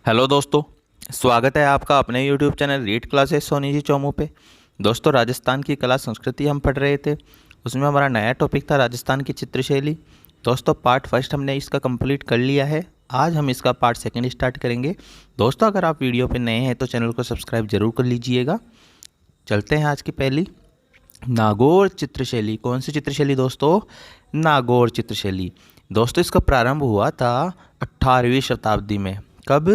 Hello दोस्तों। स्वागत है आपका अपने YouTube channel read classes Soni ji Chomu पे। दोस्तों, राजस्थान की कला संस्कृति हम पढ़ रहे थे। उसमें हमारा नया टॉपिक था राजस्थान की चित्रशैली। दोस्तों, पार्ट फर्स्ट हमने इसका कंप्लीट कर लिया है। आज हम इसका पार्ट सेकंड स्टार्ट करेंगे। दोस्तों, अगर आप वीडियो पे नए हैं तो चैनल को सब्सक्राइब जरूर कर लीजिएगा। चलते हैं आज की पहली नागौर चित्रशैली। कौन सी चित्रशैली दोस्तों? नागौर चित्रशैली। दोस्तों, इसका प्रारंभ हुआ था 18वीं शताब्दी में। कब?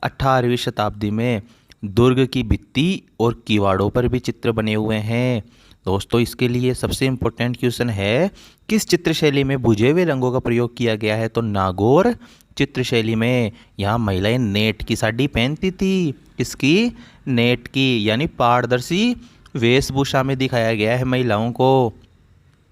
18वीं शताब्दी में। दुर्ग की भित्ति और किवाड़ों पर भी चित्र बने हुए हैं। दोस्तों, इसके लिए सबसे इम्पोर्टेंट क्वेश्चन है, किस चित्रशैली में बुझे हुए रंगों का प्रयोग किया गया है? तो नागौर चित्रशैली में। यहाँ महिलाएं नेट की साड़ी पहनती थी। किसकी? नेट की, यानी पारदर्शी वेशभूषा में दिखाया गया है महिलाओं को।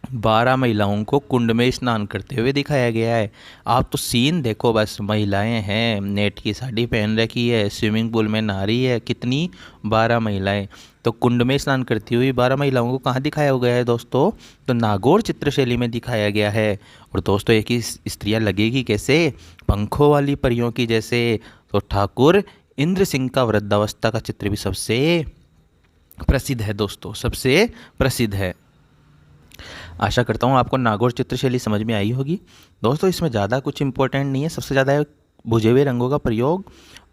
12 महिलाओं को कुंड में स्नान करते हुए दिखाया गया है। आप तो सीन देखो बस, महिलाएं हैं, नेट की साड़ी पहन रखी है, स्विमिंग पूल में नहा रही है। कितनी? 12 महिलाएं। तो कुंड में स्नान करती हुई 12 महिलाओं को कहाँ दिखाया गया है दोस्तों? तो नागौर चित्रशैली में दिखाया गया है। और दोस्तों, एक ही स्त्रियाँ लगेगी कैसे? पंखों वाली परियों की जैसे। तो ठाकुर इंद्र सिंह का वृद्धावस्था का चित्र भी सबसे प्रसिद्ध है दोस्तों, सबसे प्रसिद्ध है। आशा करता हूँ आपको नागौर चित्रशैली समझ में आई होगी। दोस्तों, इसमें ज़्यादा कुछ इंपॉर्टेंट नहीं है। सबसे ज़्यादा है बुझे हुए रंगों का प्रयोग,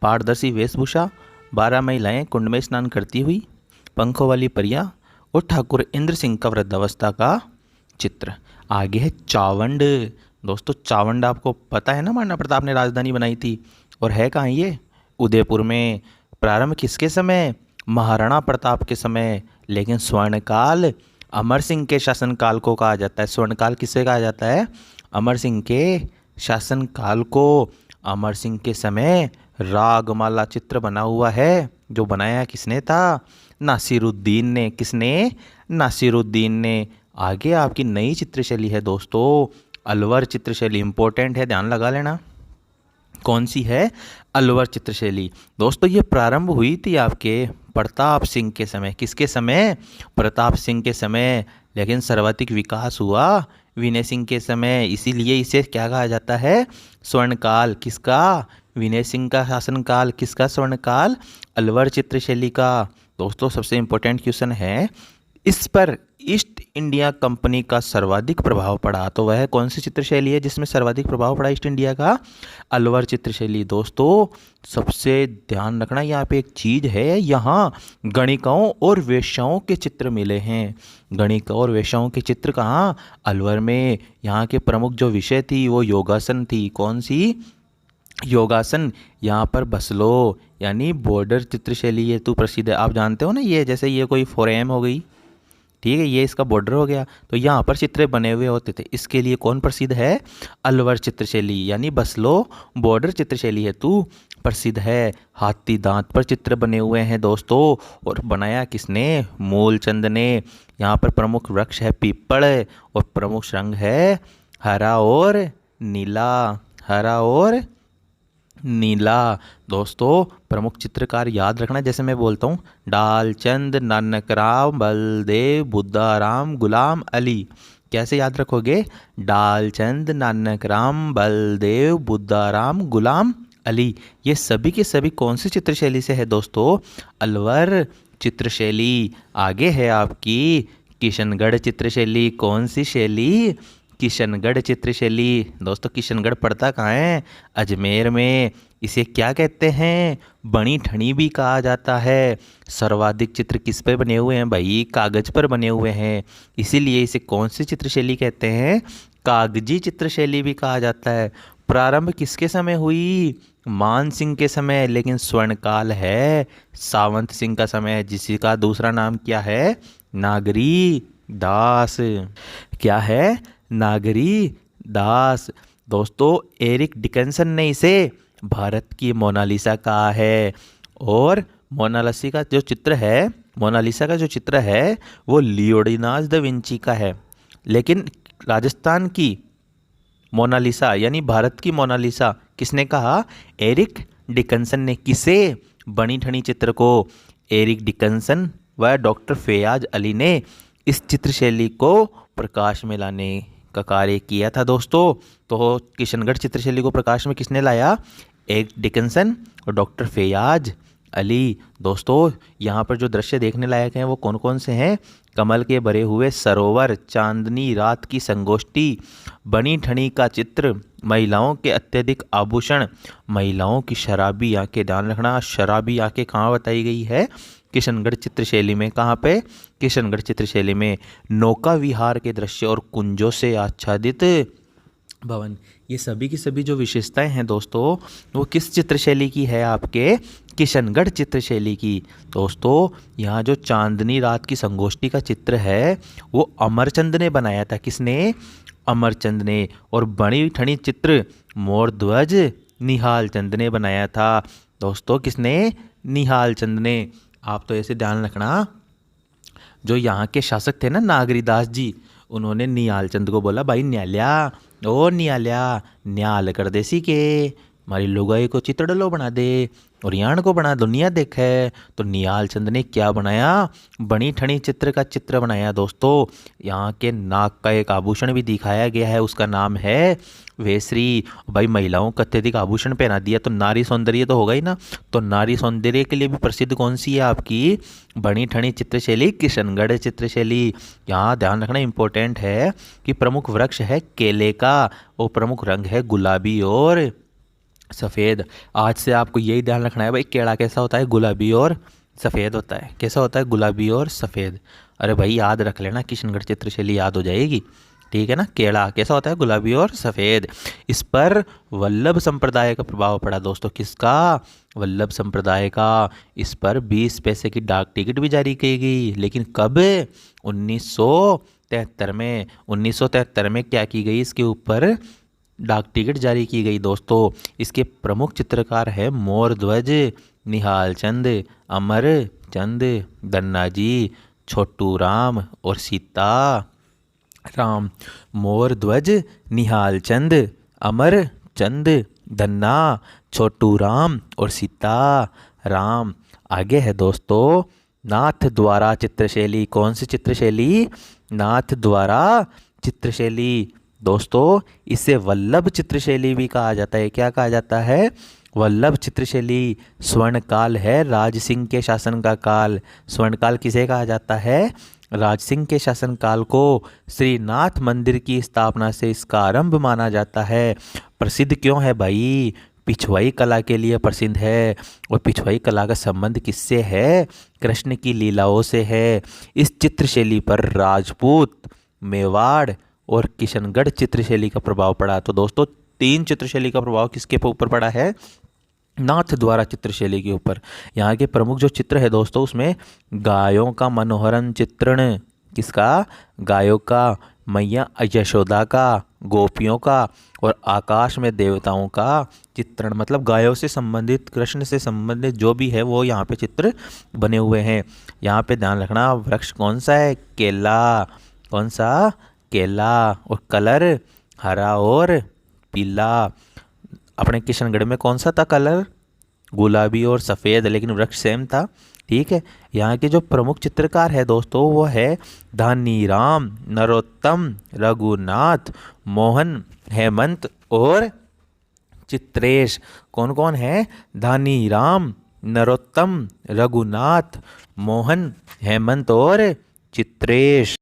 पारदर्शी वेशभूषा, 12 महिलाएं कुंड में स्नान करती हुई, पंखों वाली परियां और ठाकुर इंद्र सिंह का वृद्धावस्था का चित्र। आगे है चावंड। दोस्तों, चावंड आपको पता है ना, महाराणा प्रताप ने राजधानी बनाई थी। और है कहाँ ये? उदयपुर में। प्रारंभ किसके समय? महाराणा प्रताप के समय। लेकिन स्वर्णकाल अमर सिंह के शासनकाल को कहा जाता है। स्वर्णकाल किसे कहा जाता है? अमर सिंह के शासनकाल को। अमर सिंह के समय रागमाला चित्र बना हुआ है, जो बनाया किसने था? नासिरुद्दीन ने। किसने? नासिरुद्दीन ने। आगे आपकी नई चित्रशैली है दोस्तों, अलवर चित्रशैली। इंपॉर्टेंट है, ध्यान लगा लेना। कौन सी है? अलवर चित्रशैली। दोस्तों, ये प्रारंभ हुई थी आपके प्रताप सिंह के समय। किसके समय? प्रताप सिंह के समय। लेकिन सर्वाधिक विकास हुआ विनय सिंह के समय। इसीलिए इसे क्या कहा जाता है? स्वर्णकाल। किसका? विनय सिंह का शासनकाल। किसका स्वर्णकाल? अलवर चित्रशैली का। दोस्तों, सबसे इंपॉर्टेंट क्वेश्चन है, इस पर ईस्ट इंडिया कंपनी का सर्वाधिक प्रभाव पड़ा। तो वह कौन सी चित्रशैली है जिसमें सर्वाधिक प्रभाव पड़ा ईस्ट इंडिया का? अलवर चित्रशैली। दोस्तों, सबसे ध्यान रखना, यहाँ पे एक चीज़ है, यहाँ गणिकाओं और वेश्याओं के चित्र मिले हैं। गणिका और वेश्याओं के चित्र कहाँ? अलवर में। यहाँ के प्रमुख जो विषय थी वो योगासन थी। कौन सी? योगासन। यहाँ पर बसलो यानी बॉर्डर चित्रशैली ये तो प्रसिद्ध है। आप जानते हो ना, ये जैसे ये कोई फोरेम हो गई, ठीक है, ये इसका बॉर्डर हो गया, तो यहाँ पर चित्र बने हुए होते थे। इसके लिए कौन प्रसिद्ध है? अलवर चित्रशैली, यानी बसलो बॉर्डर चित्रशैली हेतु प्रसिद्ध है। हाथी दांत पर चित्र बने हुए हैं दोस्तों। और बनाया किसने? मूलचंद ने। यहाँ पर प्रमुख वृक्ष है पीपल और प्रमुख रंग है हरा और नीला। हरा और नीला। दोस्तों, प्रमुख चित्रकार याद रखना, जैसे मैं बोलता हूँ, डालचंद, नानकराम, बलदेव, बुद्धाराम, गुलाम अली। कैसे याद रखोगे? डालचंद, नानकराम, बलदेव, बुद्धाराम, गुलाम अली। ये सभी के सभी कौन सी चित्रशैली से है दोस्तों? अलवर चित्रशैली। आगे है आपकी किशनगढ़ चित्रशैली। कौन सी शैली? किशनगढ़ चित्रशैली। दोस्तों, किशनगढ़ पड़ता कहाँ है? अजमेर में। इसे क्या कहते हैं? बनी ठनी भी कहा जाता है। सर्वाधिक चित्र किस पे बने हुए हैं भाई? कागज पर बने हुए हैं। इसीलिए इसे कौन सी चित्रशैली कहते हैं? कागजी चित्रशैली भी कहा जाता है। प्रारंभ किसके समय हुई? मान सिंह के समय। लेकिन स्वर्णकाल है सावंत सिंह का समय, जिसका दूसरा नाम क्या है? नागरी दास। क्या है? नागरी दास। दोस्तों, एरिक डिकन्सन ने इसे भारत की मोनालिसा कहा है। और मोनालिसा का जो चित्र है, मोनालिसा का जो चित्र है वो लियोनार्डो दा विंची का है। लेकिन राजस्थान की मोनालिसा यानी भारत की मोनालिसा किसने कहा? एरिक डिकन्सन ने। किसे? बनी ठनी चित्र को। एरिक डिकन्सन व डॉक्टर फैयाज अली ने इस चित्रशैली को प्रकाश में लाने का कार्य किया था दोस्तों। तो किशनगढ़ चित्रशैली को प्रकाश में किसने लाया? एक डिकन्सन और डॉक्टर फैयाज अली। दोस्तों यहाँ पर जो दृश्य देखने लायक हैं वो कौन कौन से हैं? कमल के भरे हुए सरोवर, चांदनी रात की संगोष्ठी, बनी ठनी का चित्र, महिलाओं के अत्यधिक आभूषण, महिलाओं की शराबी आंखें। ध्यान रखना, शराबी आंखें कहाँ बताई गई है? किशनगढ़ चित्रशैली में। कहाँ पे? किशनगढ़ चित्रशैली में। नौका विहार के दृश्य और कुंजों से आच्छादित भवन। ये सभी की सभी जो विशेषताएं हैं दोस्तों, वो किस चित्रशैली की है? आपके किशनगढ़ चित्रशैली की। दोस्तों यहाँ जो चांदनी रात की संगोष्ठी का चित्र है वो अमरचंद ने बनाया था। किसने? अमरचंद ने। और बड़ी ठनी चित्र मोरध्वज निहाल चंद ने बनाया था। दोस्तों किसने? निहाल चंद ने। आप तो ऐसे ध्यान रखना, जो यहाँ के शासक थे ना नागरीदास जी, उन्होंने निहाल चंद को बोला, भाई न्याल्या, ओ न्याल्या, न्याल कर देसी के हमारी लुगाई को चितड़लो बना दे और यान को बना दुनिया देखे। तो निहाल चंद ने क्या बनाया? बनी ठनी चित्र का चित्र बनाया। दोस्तों यहाँ के नाक का एक आभूषण भी दिखाया गया है, उसका नाम है वेश्री। भाई महिलाओं को अत्यधिक आभूषण पहना दिया तो नारी सौंदर्य तो होगा ही ना। तो नारी सौंदर्य के लिए भी प्रसिद्ध कौन सी है? आपकी बनी ठनी चित्रशैली, किशनगढ़ चित्रशैली। यहाँ ध्यान रखना इंपॉर्टेंट है कि प्रमुख वृक्ष है केले का और प्रमुख रंग है गुलाबी और सफ़ेद। आज से आपको यही ध्यान रखना है भाई, केला कैसा होता है? गुलाबी और सफ़ेद होता है। कैसा होता है? गुलाबी और सफ़ेद। अरे भाई याद रख लेना, किशनगढ़ चित्रशैली याद हो जाएगी, ठीक है ना। केला कैसा होता है? गुलाबी और सफ़ेद। इस पर वल्लभ संप्रदाय का प्रभाव पड़ा दोस्तों। किसका? वल्लभ संप्रदाय का। इस पर 20 पैसे की डाक टिकट भी जारी की गई, लेकिन कब? 1973 में। 1973 में क्या की गई? इसके ऊपर डाक टिकट जारी की गई। दोस्तों इसके प्रमुख चित्रकार है मोरध्वज निहाल चंद, अमर चंद, दन्नाजी, छोटू राम और सीता राम। मोरध्वज निहाल चंद, अमर चंद, धन्ना, छोटू राम और सीता राम। आगे है दोस्तों नाथ द्वारा चित्रशैली। कौन सी चित्रशैली? नाथ द्वारा चित्रशैली। दोस्तों इसे वल्लभ चित्रशैली भी कहा जाता है। क्या कहा जाता है? वल्लभ चित्रशैली। स्वर्ण काल है राज सिंह के शासन का काल। स्वर्ण काल किसे कहा जाता है? राज सिंह के शासन काल को श्रीनाथ मंदिर की स्थापना से इसका आरंभ माना जाता है। प्रसिद्ध क्यों है भाई? पिछवाई कला के लिए प्रसिद्ध है। और पिछवाई कला का संबंध किससे है? कृष्ण की लीलाओं से है। इस चित्रशैली पर राजपूत, मेवाड़ और किशनगढ़ चित्रशैली का प्रभाव पड़ा। तो दोस्तों 3 चित्रशैली का प्रभाव किसके ऊपर पड़ा है? नाथ द्वारा चित्रशैली के ऊपर। यहाँ के प्रमुख जो चित्र है दोस्तों, उसमें गायों का मनोहरन चित्रण। किसका? गायों का। मैया यशोदा का, गोपियों का और आकाश में देवताओं का चित्रण। मतलब गायों से संबंधित, कृष्ण से संबंधित जो भी है वो यहाँ पे चित्र बने हुए हैं। यहाँ पे ध्यान रखना, वृक्ष कौन सा है? केला। कौन सा? केला। और कलर हरा और पीला। अपने किशनगढ़ में कौन सा था कलर? गुलाबी और सफ़ेद, लेकिन वृक्ष सेम था, ठीक है। यहाँ के जो प्रमुख चित्रकार है दोस्तों वो है धानीराम, नरोत्तम, रघुनाथ, मोहन, हेमंत और चित्रेश। कौन कौन है? धानीराम, नरोत्तम, रघुनाथ, मोहन, हेमंत और चित्रेश।